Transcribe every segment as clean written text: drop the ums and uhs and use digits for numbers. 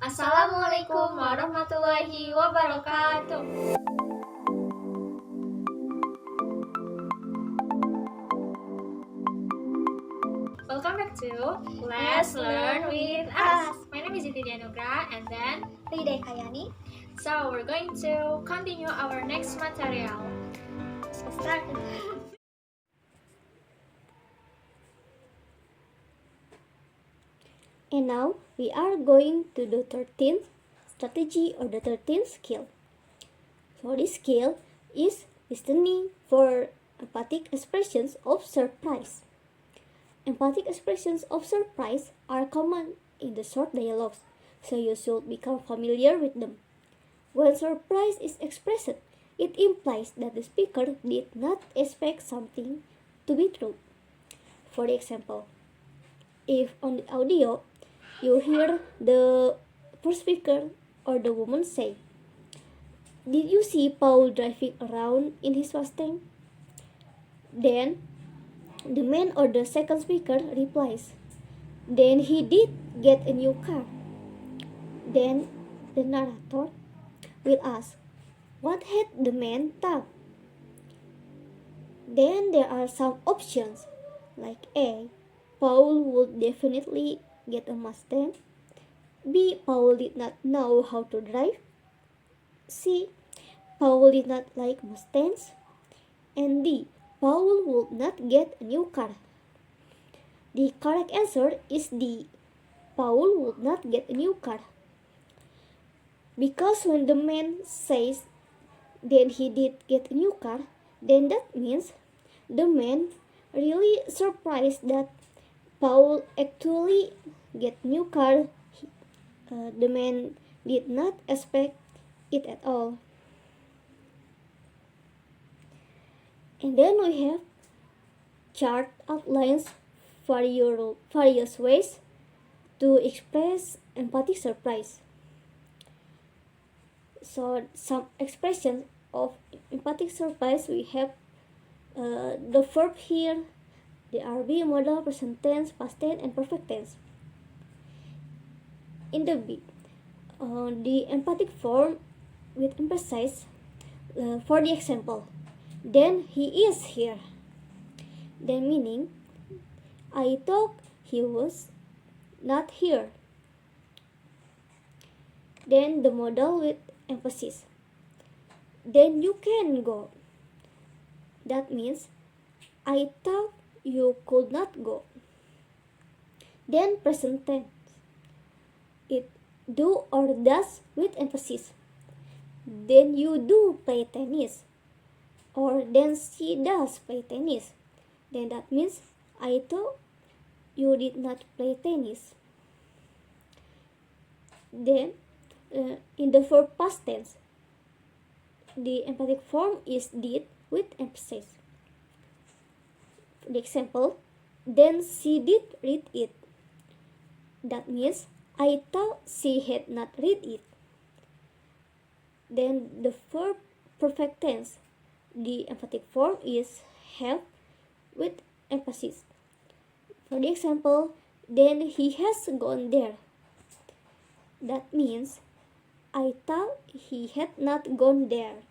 Assalamualaikum warahmatullahi wabarakatuh. Welcome back to Let's Learn with Us. My name is Ridha&Zidni and then Ridha. So we're going to continue our next material. Let's get started. And now we are going to the 13th strategy or the 13th skill. So this skill is listening for emphatic expressions of surprise. Emphatic expressions of surprise are common in the short dialogues, so you should become familiar with them. When surprise is expressed, it implies that the speaker did not expect something to be true. For example, if on the audio you hear the first speaker or the woman say, "Did you see Paul driving around in his Mustang?" Then the man or the second speaker replies, "Then he did get a new car." Then the narrator will ask, "What had the man thought?" Then there are some options like A. Paul would definitely get a Mustang. B. Paul did not know how to drive. C. Paul did not like Mustangs. And D. Paul would not get a new car. The correct answer is D. Paul would not get a new car. Because when the man says, "Then he did get a new car," then that means the man really surprised that Paul actually get new car. The man did not expect it at all. And then we have chart outlines various ways to express emphatic surprise. So some expressions of emphatic surprise we have the verb here, the RB, modal, present tense, past tense, and perfect tense. In the B, the emphatic form with emphasis for the example, "Then he is here." Then meaning, I thought he was not here. Then the modal with emphasis, "Then you can go." That means, I thought you could not go. Then present tense, it do or does with emphasis. Then you do play tennis. Or then she does play tennis. Then that means, I thought you did not play tennis. Then in the verb past tense, the emphatic form is did with emphasis. For example, then she did read it. That means, I thought she had not read it. Then the verb perfect tense, the emphatic form is have with emphasis. For the example, then he has gone there. That means, I thought he had not gone there.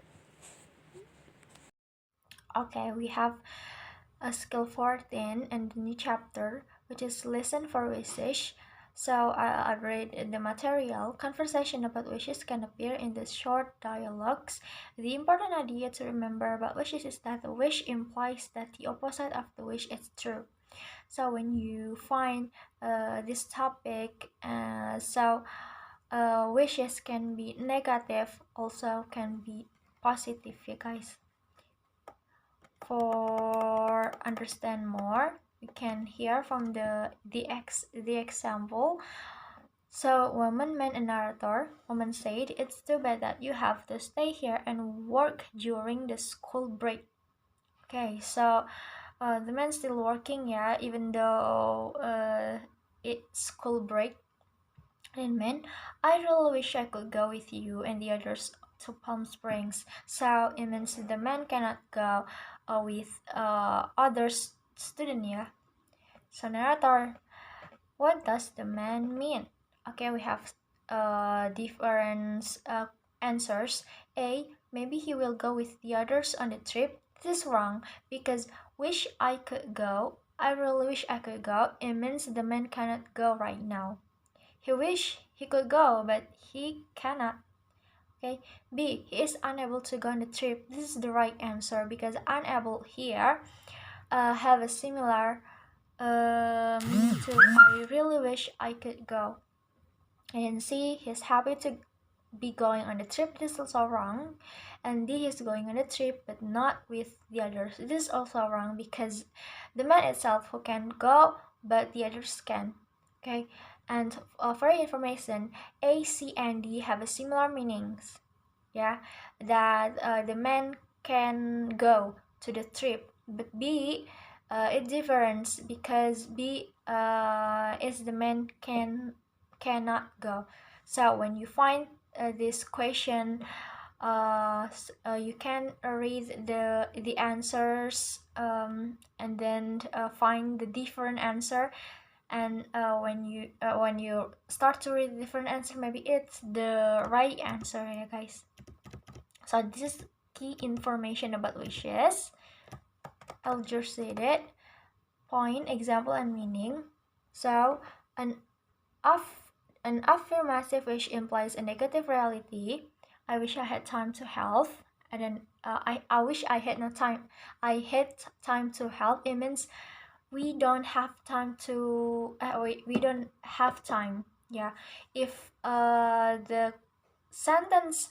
Okay, we have a skill 14 and the new chapter, which is listen for wishes. So I read the material. Conversation about wishes can appear in the short dialogues. The important idea to remember about wishes is that a wish implies that the opposite of the wish is true. So when you find this topic, wishes can be negative, also can be positive, you guys. For understand more, we can hear from the example. So woman met a narrator. Woman said, "It's too bad that you have to stay here and work during the school break." Okay, so the man still working, yeah, even though it's school break. And man, "I really wish I could go with you and the others to Palm Springs." So it means the man cannot go with other student, yeah. So narrator, what does the man mean? Okay, we have different answers. A, maybe he will go with the others on the trip. This is wrong because wish I could go. I really wish I could go. It means the man cannot go right now. He wish he could go, but he cannot. Okay. B, he is unable to go on the trip. This is the right answer because unable here have a similar meaning to I really wish I could go. And C, he's happy to be going on the trip. This is also wrong. And D, he's going on the trip but not with the others. This is also wrong because the man itself who can go but the others can. Okay. And for your information, A, C, and D have a similar meanings. Yeah, that the man can go to the trip, but B, it's different because B is the man cannot go. So when you find this question, you can read the answers and then find the different answer. And when you start to read the different answer, maybe it's the right answer, yeah, guys. So this is key information about wishes. I'll just read it. Point, example, and meaning. So an affirmative wish implies a negative reality. I wish I had time to help. And then I wish I had no time. I had time to help. It means we don't have time to. We don't have time. Yeah. If the sentence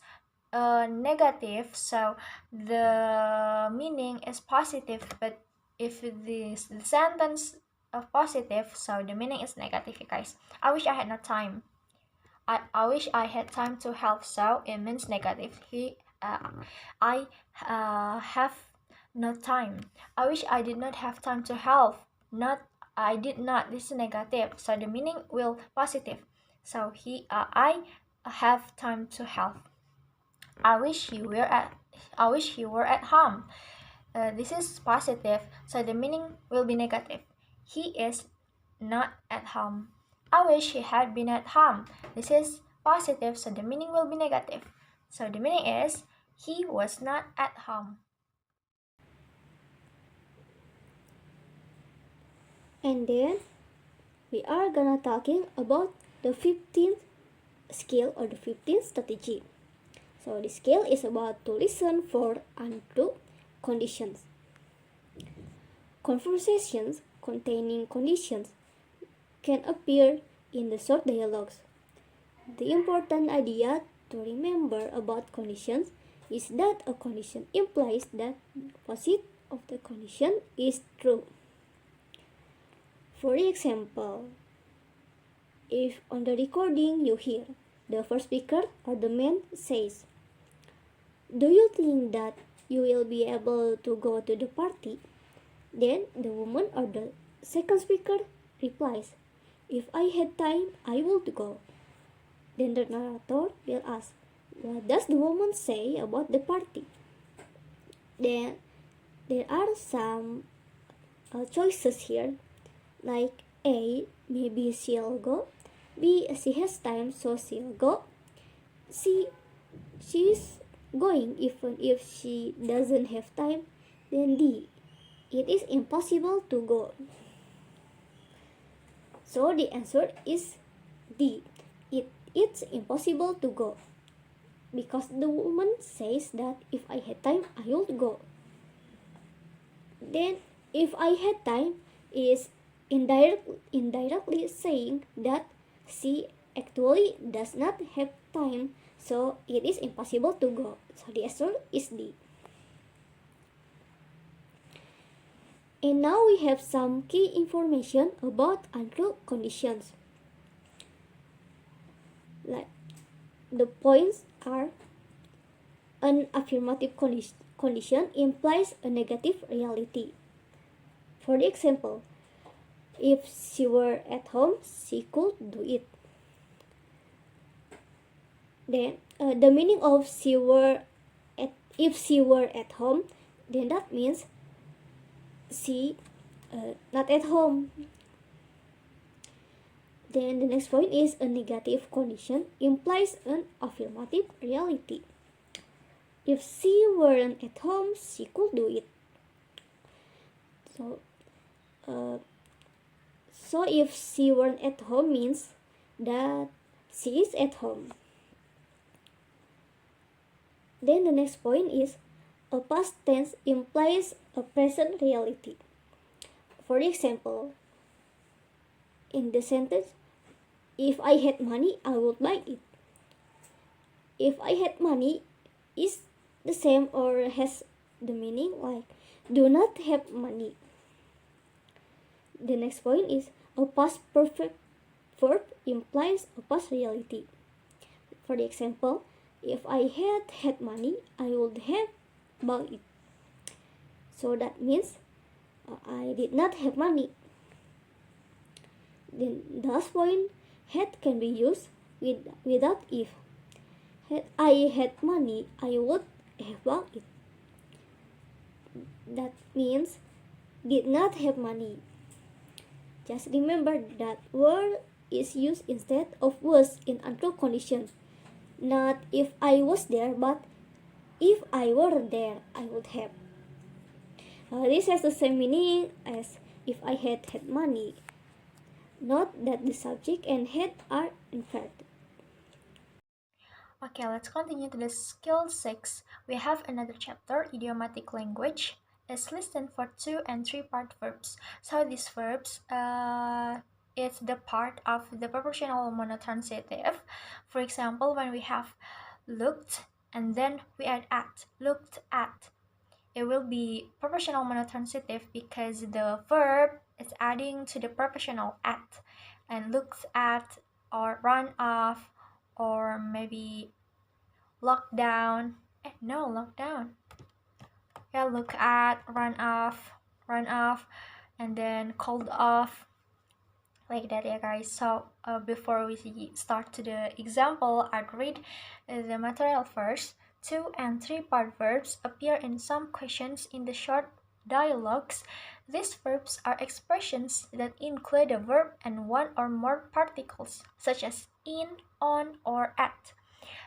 negative, so the meaning is positive, but if the sentence positive, so the meaning is negative, you guys. I wish I had no time. I wish I had time to help, so it means negative. I have no time. I wish I did not have time to help. Not I did not. This is negative, so the meaning will positive. So I have time to help. I wish he were at home. This is positive, so the meaning will be negative. He is not at home. I wish he had been at home. This is positive, so the meaning will be negative. So the meaning is he was not at home. And then we are gonna talking about the 15th skill or the 15th strategy. So the skill is about to listen for untrue conditions. Conversations containing conditions can appear in the short dialogues. The important idea to remember about conditions is that a condition implies that the opposite of the condition is true. For example, if on the recording you hear the first speaker or the man says, "Do you think that you will be able to go to the party?" Then the woman or the second speaker replies, "If I had time, I would go." Then the narrator will ask, "What does the woman say about the party?" Then there are some choices here, like A, maybe she'll go. B, she has time so she'll go. C, she's going even if she doesn't have time. Then D, it is impossible to go. So the answer is D. It's impossible to go. Because the woman says that if I had time, I would go. Then if I had time is indirectly saying that she actually does not have time, so it is impossible to go. So the answer is D. And now we have some key information about untrue conditions. Like the points are: an affirmative condition implies a negative reality. For the example, if she were at home, she could do it. Then the meaning of if she were at home, then that means she not at home. Then the next point is a negative condition implies an affirmative reality. If she weren't at home, she could do it. So, uh, so if she weren't at home means that she is at home. Then the next point is a past tense implies a present reality. For example, in the sentence, if I had money, I would buy it. If I had money is the same or has the meaning like do not have money. The next point is a past perfect verb implies a past reality. For the example, if I had money, I would have bought it. So that means I did not have money. Then the last point, had can be used without if. Had I had money, I would have bought it. That means did not have money. Just remember that word is used instead of was in untrue condition. Not if I was there, but if I were there, I would have. This has the same meaning as if I had money. Note that the subject and had are inferred. Okay, let's continue to the skill 6. We have another chapter, idiomatic language. Is listed for 2 and 3 part verbs. So these verbs it's the part of the proportional monotransitive. For example, when we have looked and then we add at, looked at, it will be proportional monotransitive because the verb is adding to the proportional at, and looks at or run off or maybe lockdown. No, lockdown. Yeah, look at, run off, and then called off, like that, yeah, guys. So before we start to the example, I'd read the material first. 2 and 3 part verbs appear in some questions in the short dialogues. These verbs are expressions that include a verb and one or more particles, such as in, on, or at.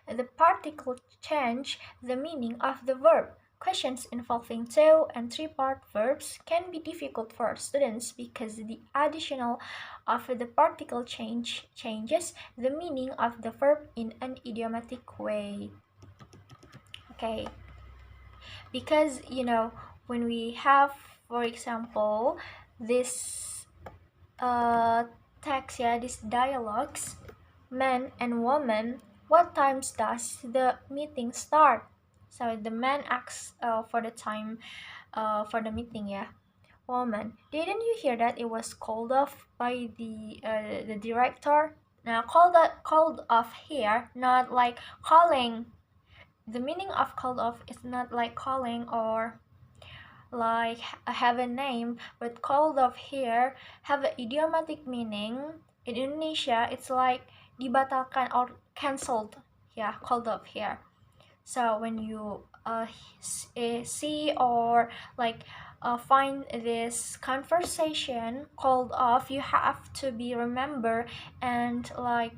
The particle change the meaning of the verb. Questions involving 2 and 3 part verbs can be difficult for students because the additional of the particle changes the meaning of the verb in an idiomatic way. Okay, because when we have, for example, this text, yeah, these dialogues, man and woman, what times does the meeting start? So the man asks for the time for the meeting, yeah. Woman, didn't you hear that it was called off by the director? Now called off here, not like calling. The meaning of called off is not like calling or like have a name, but called off here have an idiomatic meaning. In Indonesia, it's like dibatalkan or cancelled. Yeah, called off here. So when you see or like find this conversation called off, you have to be remember and like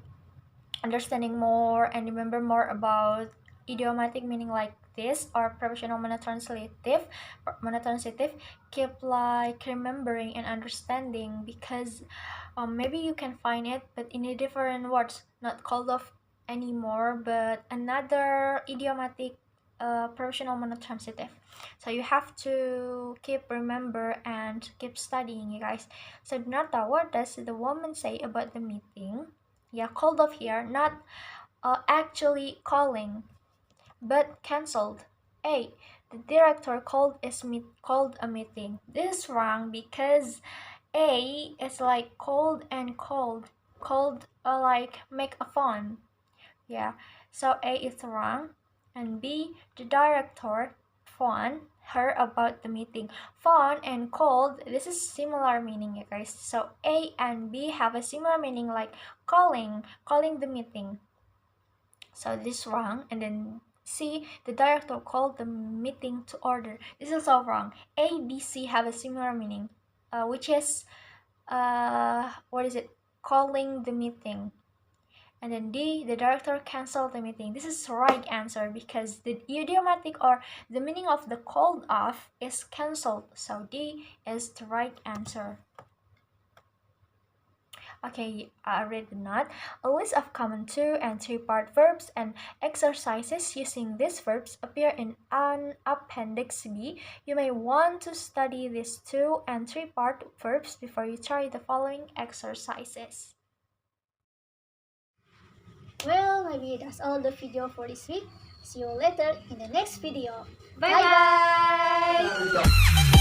understanding more and remember more about idiomatic meaning like this or professional monotransitive. Keep like remembering and understanding because maybe you can find it but in a different words, not called off anymore but another idiomatic professional monotransitive. So you have to keep remember and keep studying, you guys. So Narta, what does the woman say about the meeting? Yeah, called off here, not actually calling, but cancelled. A. The director called a meeting. This is wrong because A is like called and called like make a phone. Yeah, so A is wrong, and B, the director phone her about the meeting. Phone and called, this is similar meaning, you guys. So A and B have a similar meaning like calling the meeting. So this is wrong, and then C, the director called the meeting to order. This is also wrong. A, B, C have a similar meaning, which is what is it? calling the meeting. And then D, the director canceled the meeting. This is the right answer because the idiomatic or the meaning of the called off is canceled. So D is the right answer. Okay, I read the note. A list of common two and three-part verbs and exercises using these verbs appear in an Appendix B. You may want to study these two and three-part verbs before you try the following exercises. Well, maybe that's all the video for this week. See you later in the next video. Bye bye!